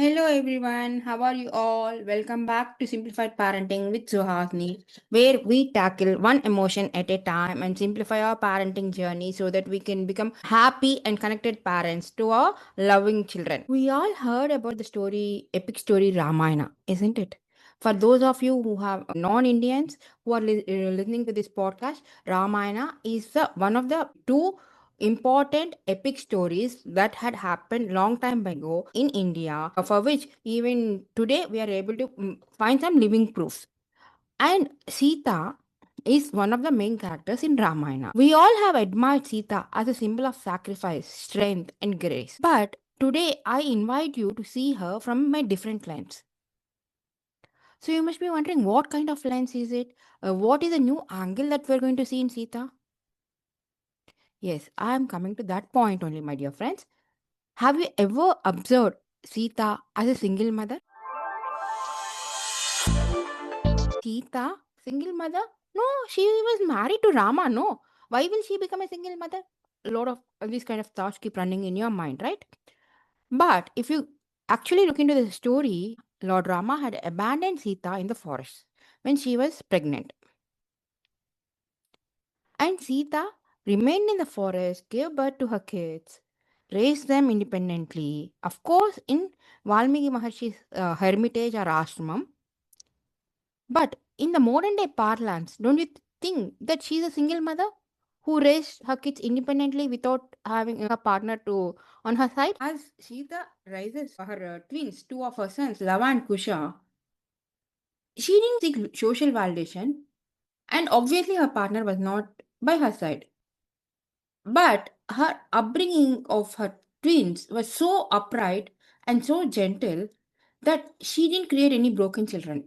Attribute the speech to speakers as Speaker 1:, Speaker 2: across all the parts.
Speaker 1: Hello everyone, how are you all? Welcome back to Simplified Parenting with Suhasni, where we tackle one emotion at a time and simplify our parenting journey so that we can become happy and connected parents to our loving children. We all heard about the epic story Ramayana, isn't it? For those of you who have non-Indians who are listening to this podcast, Ramayana is one of the two important epic stories that had happened long time ago in India, for which even today we are able to find some living proofs. And Sita is one of the main characters in Ramayana. We all have admired Sita as a symbol of sacrifice, strength, and grace. But today I invite you to see her from a different lens. So you must be wondering what kind of lens is it? What is the new angle that we're going to see in Sita? Yes, I am coming to that point only, my dear friends. Have you ever observed Sita as a single mother? Sita, single mother? No, she was married to Rama, no. Why will she become a single mother? A lot of these kind of thoughts keep running in your mind, right? But if you actually look into the story, Lord Rama had abandoned Sita in the forest when she was pregnant. And Sita remained in the forest, gave birth to her kids, raised them independently. Of course, in Valmiki Maharshi's hermitage or ashramam. But in the modern day parlance, don't you think that she's a single mother who raised her kids independently without having a partner to on her side? As Sita raises her twins, two of her sons, Lava and Kusha, she didn't seek social validation, and obviously her partner was not by her side. But her upbringing of her twins was so upright and so gentle that she didn't create any broken children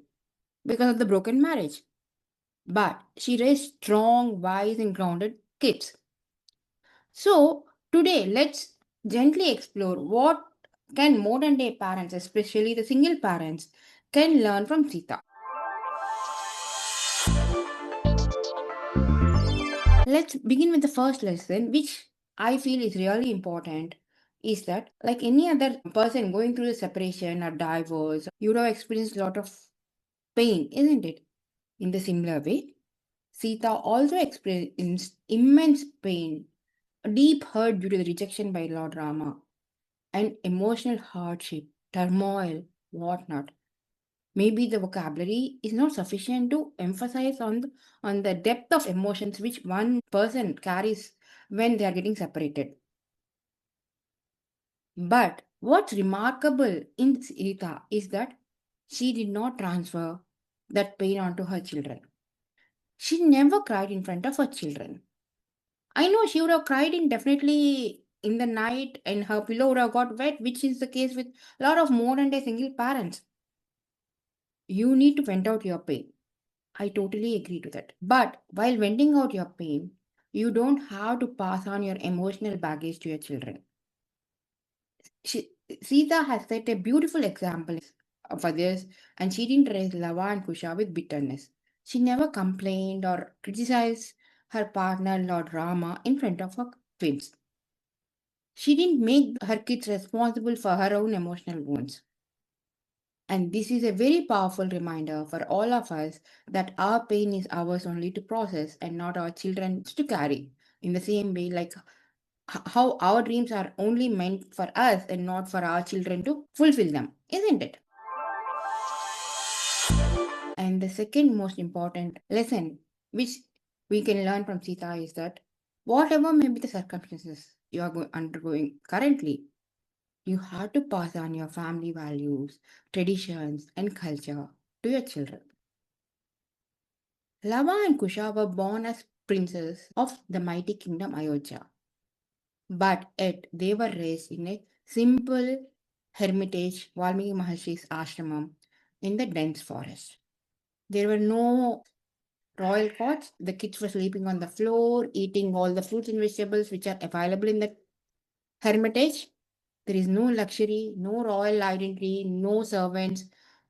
Speaker 1: because of the broken marriage. But she raised strong, wise, and grounded kids. So today, let's gently explore what can modern day parents, especially the single parents, can learn from Sita. Let's begin with the first lesson, which I feel is really important. Is that like any other person going through a separation or divorce, you would have experienced a lot of pain, isn't it? In the similar way, Sita also experienced immense pain, a deep hurt due to the rejection by Lord Rama, and emotional hardship, turmoil, whatnot. Maybe the vocabulary is not sufficient to emphasize on the depth of emotions which one person carries when they are getting separated. But what's remarkable in Sita is that she did not transfer that pain onto her children. She never cried in front of her children. I know she would have cried in definitely in the night and her pillow would have got wet, which is the case with a lot of modern day single parents. You need to vent out your pain. I totally agree to that. But while venting out your pain, you don't have to pass on your emotional baggage to your children. She, Sita has set a beautiful example for this, and she didn't raise Lava and Kusha with bitterness. She never complained or criticized her partner, Lord Rama, in front of her twins. She didn't make her kids responsible for her own emotional wounds. And this is a very powerful reminder for all of us that our pain is ours only to process and not our children's to carry. In the same way, like how our dreams are only meant for us and not for our children to fulfill them, isn't it? And the second most important lesson which we can learn from Sita is that whatever may be the circumstances you are undergoing currently, you have to pass on your family values, traditions, and culture to your children. Lava and Kusha were born as princes of the mighty kingdom Ayodhya, but yet they were raised in a simple hermitage, Valmiki Maharshi's ashramam, in the dense forest. There were no royal courts. The kids were sleeping on the floor, eating all the fruits and vegetables which are available in the hermitage. There is no luxury, no royal identity, no servants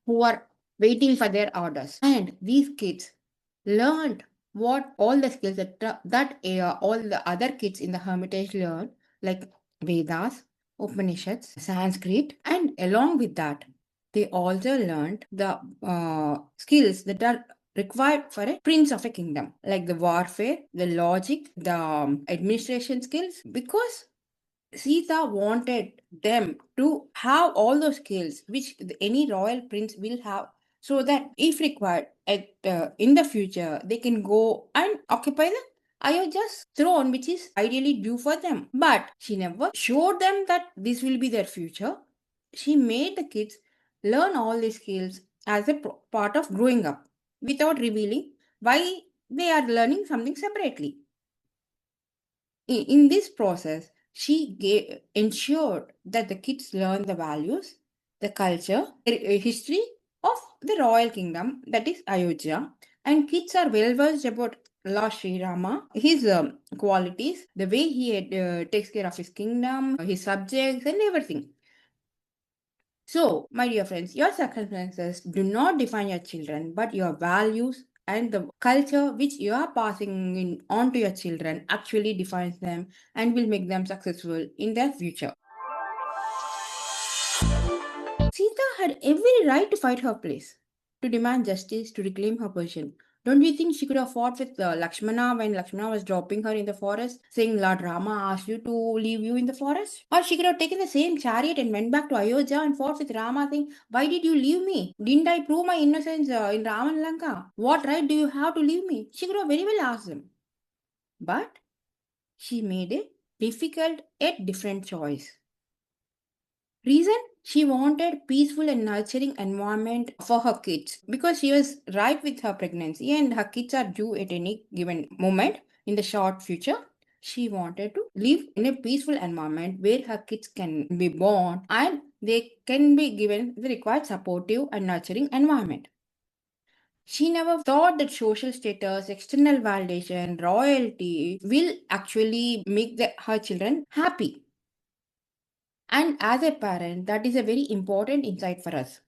Speaker 1: who are waiting for their orders. And these kids learned what all the skills that all the other kids in the hermitage learned, like Vedas, Upanishads, Sanskrit, and along with that, they also learned the skills that are required for a prince of a kingdom, like the warfare, the logic, the administration skills, because Sita wanted them to have all those skills which any royal prince will have, so that if required in the future they can go and occupy the Ayodhya's throne, which is ideally due for them. But she never showed them that this will be their future. She made the kids learn all these skills as a part of growing up without revealing why they are learning something separately. In this process, she ensured that the kids learn the values, the culture, the history of the royal kingdom, that is Ayodhya, and kids are well versed about Lord Sri Rama, his qualities, the way he takes care of his kingdom, his subjects, and everything. So, my dear friends, your circumstances do not define your children, but your values and the culture which you are passing on to your children actually defines them and will make them successful in their future. Sita had every right to fight her place, to demand justice, to reclaim her position. Don't you think she could have fought with Lakshmana when Lakshmana was dropping her in the forest, saying, Lord Rama asked you to leave you in the forest? Or she could have taken the same chariot and went back to Ayodhya and fought with Rama, saying, Why did you leave me? Didn't I prove my innocence in Raman Lanka? What right do you have to leave me? She could have very well asked him. But she made a difficult yet different choice. Reason? She wanted peaceful and nurturing environment for her kids because she was right with her pregnancy and her kids are due at any given moment in the short future. She wanted to live in a peaceful environment where her kids can be born and they can be given the required supportive and nurturing environment. She never thought that social status, external validation, royalty will actually make her children happy. And as a parent, that is a very important insight for us.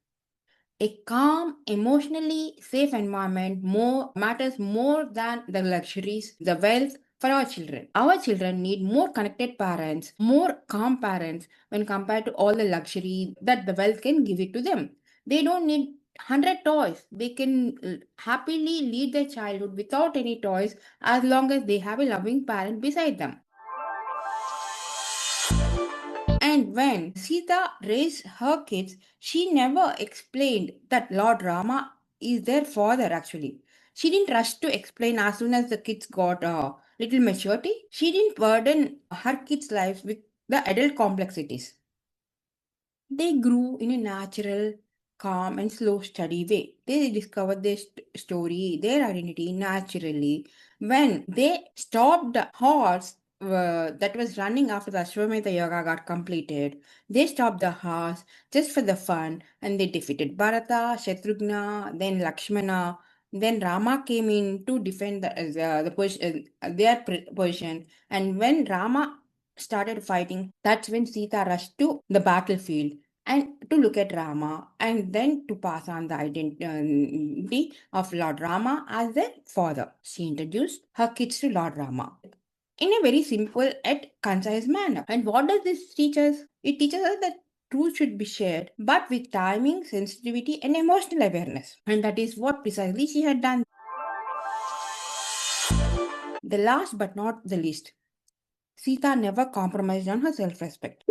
Speaker 1: A calm, emotionally safe environment more matters more than the luxuries, the wealth for our children. Our children need more connected parents, more calm parents when compared to all the luxury that the wealth can give it to them. They don't need 100 toys. They can happily lead their childhood without any toys as long as they have a loving parent beside them. And when Sita raised her kids, she never explained that Lord Rama is their father actually. She didn't rush to explain as soon as the kids got a little maturity. She didn't burden her kids' lives with the adult complexities. They grew in a natural, calm, and slow, steady way. They discovered their story, their identity naturally. When they stopped the horse that was running after the Ashwamedha Yoga got completed, they stopped the horse just for the fun and they defeated Bharata, Shatrughna, then Lakshmana. Then Rama came in to defend their position. And when Rama started fighting, that's when Sita rushed to the battlefield and to look at Rama and then to pass on the identity of Lord Rama as their father. She introduced her kids to Lord Rama in a very simple yet concise manner. And what does this teach us? It teaches us that truth should be shared, but with timing, sensitivity, and emotional awareness. And that is what precisely she had done. The last but not the least, Sita never compromised on her self respect.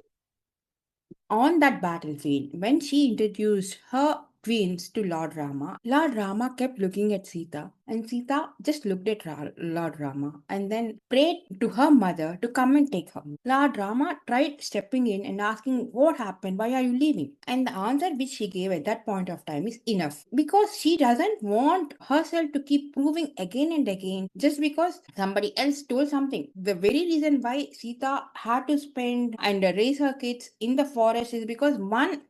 Speaker 1: On that battlefield, when she introduced her twins to Lord Rama kept looking at Sita, and Sita just looked at Lord Rama and then prayed to her mother to come and take her. Lord Rama tried stepping in and asking, What happened? Why are you leaving? And the answer which she gave at that point of time is enough because she doesn't want herself to keep proving again and again just because somebody else told something. The very reason why Sita had to spend and raise her kids in the forest is because one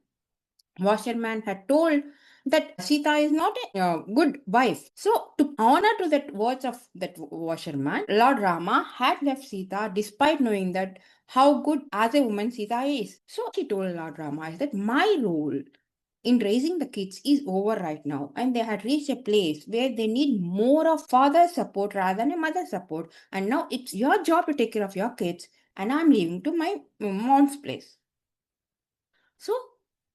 Speaker 1: washerman had told that Sita is not a good wife. So, to honor to that words of that washerman, Lord Rama had left Sita despite knowing that how good as a woman Sita is. So, she told Lord Rama is that my role in raising the kids is over right now, and they had reached a place where they need more of father support rather than a mother support. And now it's your job to take care of your kids, and I'm leaving to my mom's place. So,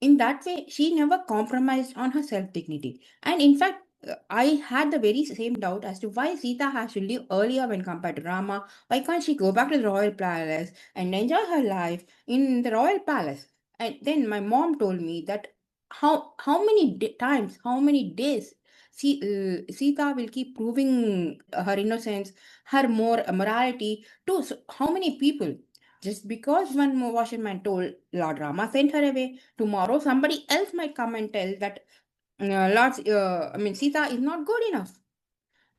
Speaker 1: in that way, she never compromised on her self dignity. And in fact, I had the very same doubt as to why Sita has to leave earlier when compared to Rama. Why can't she go back to the royal palace and enjoy her life in the royal palace? And then my mom told me that how many times, how many days Sita will keep proving her innocence, her more morality to how many people? Just because one washerman told Lord Rama sent her away, tomorrow somebody else might come and tell that Sita is not good enough.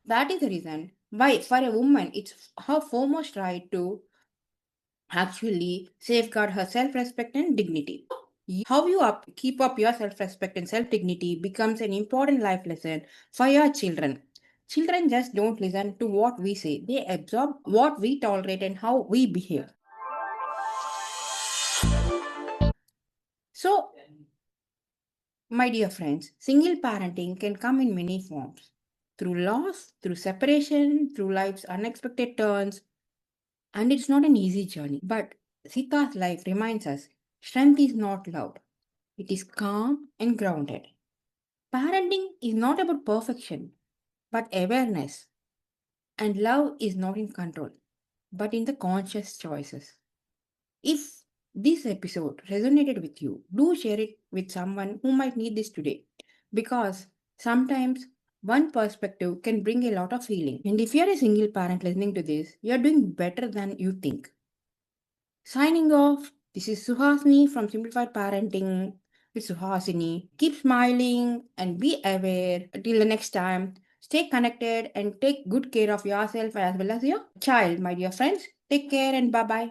Speaker 1: That is the reason why, for a woman, it's her foremost right to actually safeguard her self-respect and dignity. How you keep up your self-respect and self-dignity becomes an important life lesson for your children. Children just don't listen to what we say; they absorb what we tolerate and how we behave. So, my dear friends, single parenting can come in many forms through loss, through separation, through life's unexpected turns, and it's not an easy journey. But Sita's life reminds us strength is not loud, it is calm and grounded. Parenting is not about perfection, but awareness, and love is not in control, but in the conscious choices. If this episode resonated with you, do share it with someone who might need this today. Because sometimes one perspective can bring a lot of healing. And if you're a single parent listening to this, you're doing better than you think. Signing off, this is Suhasini from Simplified Parenting with Suhasini. Keep smiling and be aware. Till the next time, stay connected and take good care of yourself as well as your child, my dear friends. Take care and bye bye.